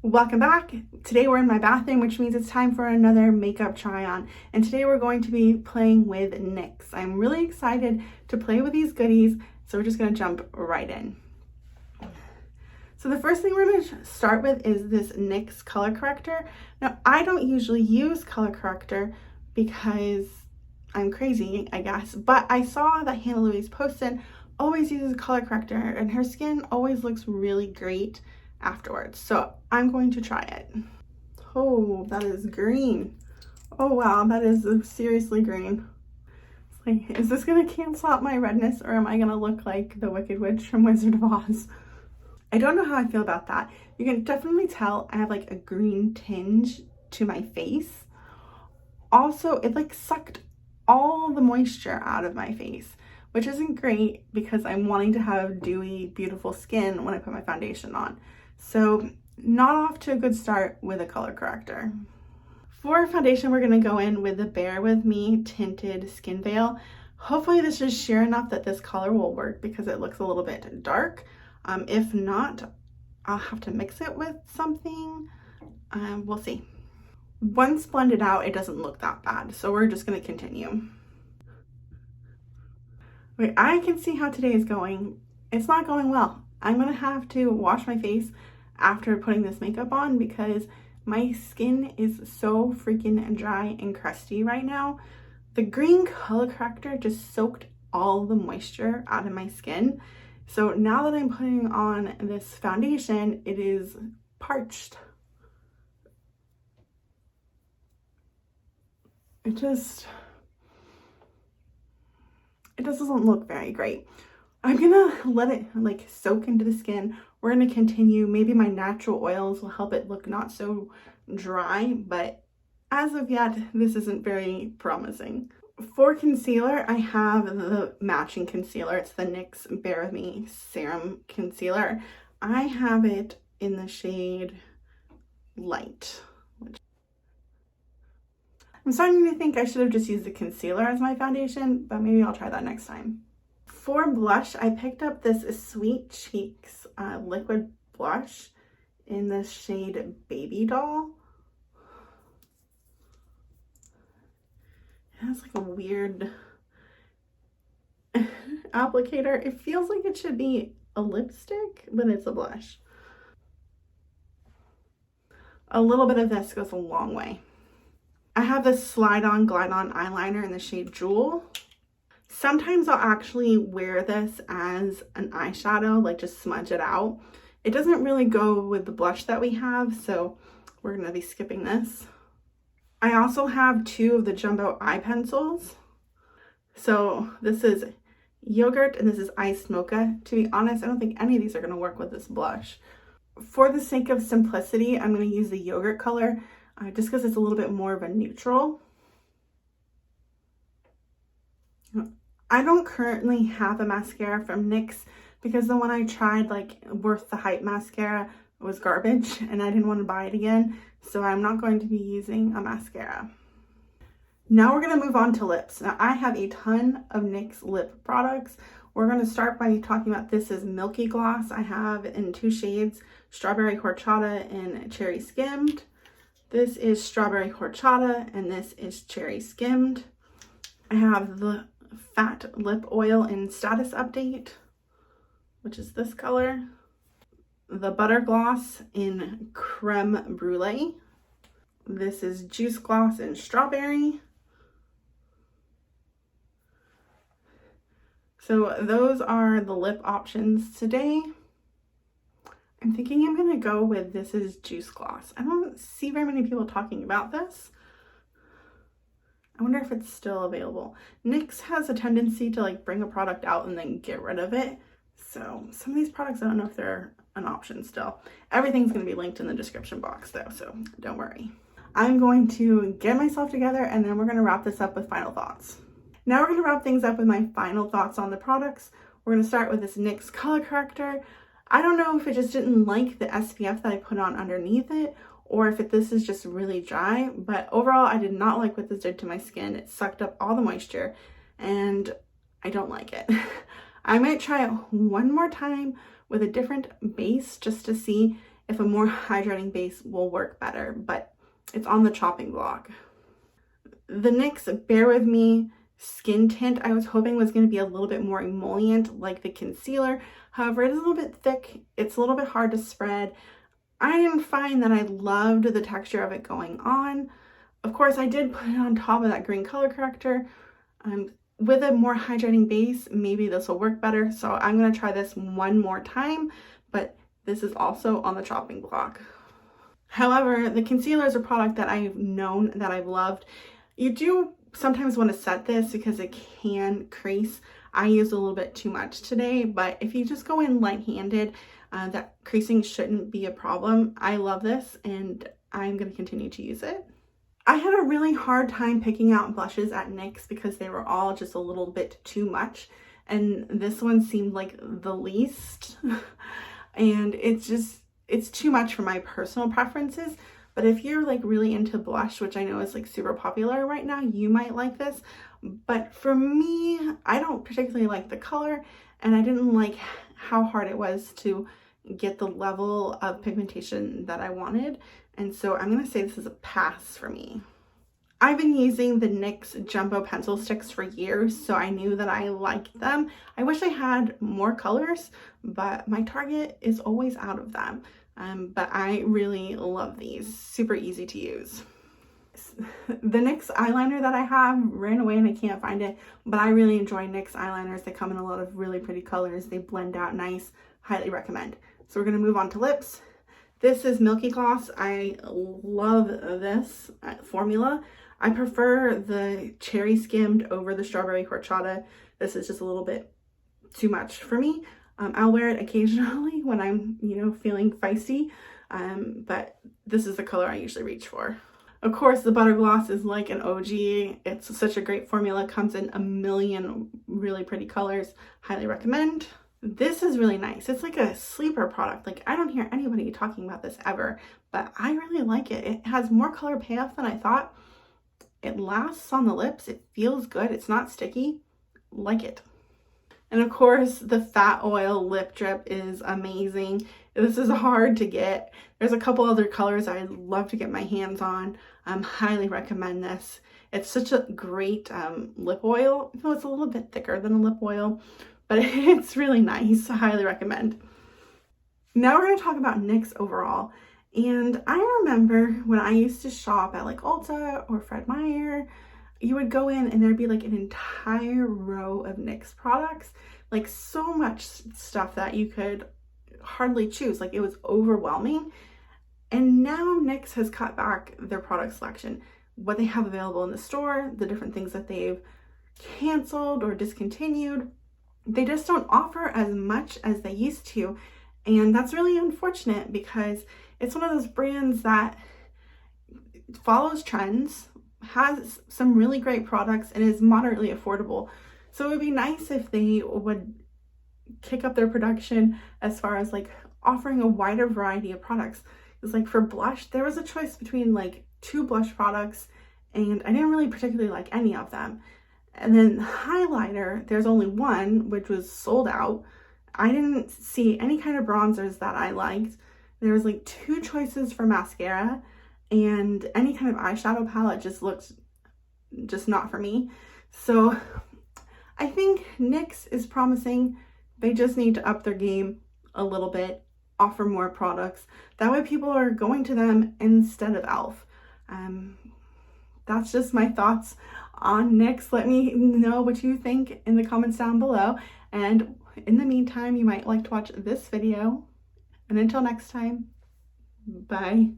Welcome back. Today we're in my bathroom, which means it's time for another makeup try on. And today we're going to be playing with NYX. I'm really excited to play with these goodies, so we're just gonna jump right in. So the first thing we're gonna start with is this NYX color corrector. Now, I don't usually use color corrector because I'm crazy, I guess, but I saw that Hannah Louise Poston always uses a color corrector and her skin always looks really great afterwards. So I'm going to try it. Oh, that is green. Oh wow, that is seriously green. It's like, is this gonna cancel out my redness, or am I gonna look like the Wicked Witch from Wizard of Oz? I don't know how I feel about that. You can definitely tell I have like a green tinge to my face. Also, it like sucked all the moisture out of my face, which isn't great because I'm wanting to have dewy, beautiful skin when I put my foundation on. So not off to a good start with a color corrector. For foundation, we're gonna go in with the Bare With Me Tinted Skin Veil. Hopefully this is sheer enough that this color will work because it looks a little bit dark. If not, I'll have to mix it with something. We'll see. Once blended out, it doesn't look that bad, so we're just gonna continue. Wait, I can see how today is going. It's not going well. I'm gonna have to wash my face after putting this makeup on because my skin is so freaking dry and crusty right now. The green color corrector just soaked all the moisture out of my skin. So now that I'm putting on this foundation, it is parched. It just doesn't look very great. I'm gonna let it like soak into the skin. We're gonna continue. Maybe my natural oils will help it look not so dry, but as of yet, this isn't very promising. For concealer, I have the matching concealer. It's the NYX Bare With Me Serum Concealer. I have it in the shade Light. I'm starting to think I should have just used the concealer as my foundation, but maybe I'll try that next time. For blush, I picked up this Sweet Cheeks liquid blush in the shade Baby Doll. It has like a weird applicator. It feels like it should be a lipstick, but it's a blush. A little bit of this goes a long way. I have this Glide On Eyeliner in the shade Jewel. Sometimes I'll actually wear this as an eyeshadow, like just smudge it out. It doesn't really go with the blush that we have, so we're gonna be skipping this. I also have two of the jumbo eye pencils. So this is Yogurt and this is Iced Mocha. To be honest, I don't think any of these are gonna work with this blush. For the sake of simplicity, I'm gonna use the Yogurt color just because it's a little bit more of a neutral. I don't currently have a mascara from NYX because the one I tried, like Worth the Hype mascara, was garbage and I didn't want to buy it again. So I'm not going to be using a mascara. Now we're going to move on to lips. Now I have a ton of NYX lip products. We're going to start by talking about this is Milky Gloss. I have in two shades, Strawberry Horchata and Cherry Skimmed. This is Strawberry Horchata and this is Cherry Skimmed. I have the Fat Lip Oil in Status Update, which is this color. The Butter Gloss in Creme Brulee. This is Juice Gloss in Strawberry. So those are the lip options today. I'm thinking I'm gonna go with this is Juice Gloss. I don't see very many people talking about this. I wonder if it's still available. NYX has a tendency to like bring a product out and then get rid of it. So some of these products, I don't know if they're an option still. Everything's gonna be linked in the description box though, so don't worry. I'm going to get myself together and then we're gonna wrap this up with final thoughts. Now we're gonna wrap things up with my final thoughts on the products. We're gonna start with this NYX color corrector. I don't know if it just didn't like the SPF that I put on underneath it, or if this is just really dry, but overall I did not like what this did to my skin. It sucked up all the moisture and I don't like it. I might try it one more time with a different base just to see if a more hydrating base will work better, but it's on the chopping block. The NYX Bear With Me Skin Tint I was hoping was going to be a little bit more emollient like the concealer. However, it is a little bit thick. It's a little bit hard to spread. I didn't find that I loved the texture of it going on. Of course, I did put it on top of that green color corrector. With a more hydrating base, maybe this will work better. So I'm going to try this one more time, but this is also on the chopping block. However, the concealer is a product that I've known that I've loved. You do sometimes want to set this because it can crease. I used a little bit too much today, but if you just go in light-handed, that creasing shouldn't be a problem. I love this and I'm going to continue to use it. I had a really hard time picking out blushes at NYX because they were all just a little bit too much, and this one seemed like the least. And it's too much for my personal preferences. But if you're like really into blush, which I know is like super popular right now, you might like this. But for me, I don't particularly like the color, and I didn't like how hard it was to get the level of pigmentation that I wanted. And so I'm gonna say this is a pass for me. I've been using the NYX Jumbo Pencil Sticks for years, so I knew that I liked them. I wish I had more colors, but my Target is always out of them. But I really love these, super easy to use. The NYX eyeliner that I have ran away and I can't find it, but I really enjoy NYX eyeliners. They come in a lot of really pretty colors. They blend out nice, highly recommend. So we're gonna move on to lips. This is Milky Gloss. I love this formula. I prefer the cherry skimmed over the strawberry horchata. This is just a little bit too much for me. I'll wear it occasionally when I'm, feeling feisty, but this is the color I usually reach for. Of course, the Butter Gloss is like an OG. It's such a great formula. Comes in a million really pretty colors. Highly recommend. This is really nice. It's like a sleeper product. Like, I don't hear anybody talking about this ever, but I really like it. It has more color payoff than I thought. It lasts on the lips. It feels good. It's not sticky. Like it. And of course, the Fat Oil Lip Drip is amazing. This is hard to get. There's a couple other colors I'd love to get my hands on. Highly recommend this. It's such a great lip oil. I know it's a little bit thicker than a lip oil, but it's really nice. I highly recommend. Now we're going to talk about NYX overall. And I remember when I used to shop at like Ulta or Fred Meyer, you would go in and there'd be like an entire row of NYX products, like so much stuff that you could hardly choose. Like, it was overwhelming. And now NYX has cut back their product selection, what they have available in the store, the different things that they've canceled or discontinued. They just don't offer as much as they used to. And that's really unfortunate because it's one of those brands that follows trends, has some really great products, and is moderately affordable. So it would be nice if they would kick up their production as far as like offering a wider variety of products. It's like for blush, there was a choice between like 2 blush products, and I didn't really particularly like any of them. And then highlighter, there's only one, which was sold out. I didn't see any kind of bronzers that I liked. There was like 2 choices for mascara, and any kind of eyeshadow palette just looks just not for me. So I think NYX is promising. They just need to up their game a little bit, offer more products. That way people are going to them instead of e.l.f. That's just my thoughts on NYX. Let me know what you think in the comments down below. And in the meantime, you might like to watch this video. And until next time, bye.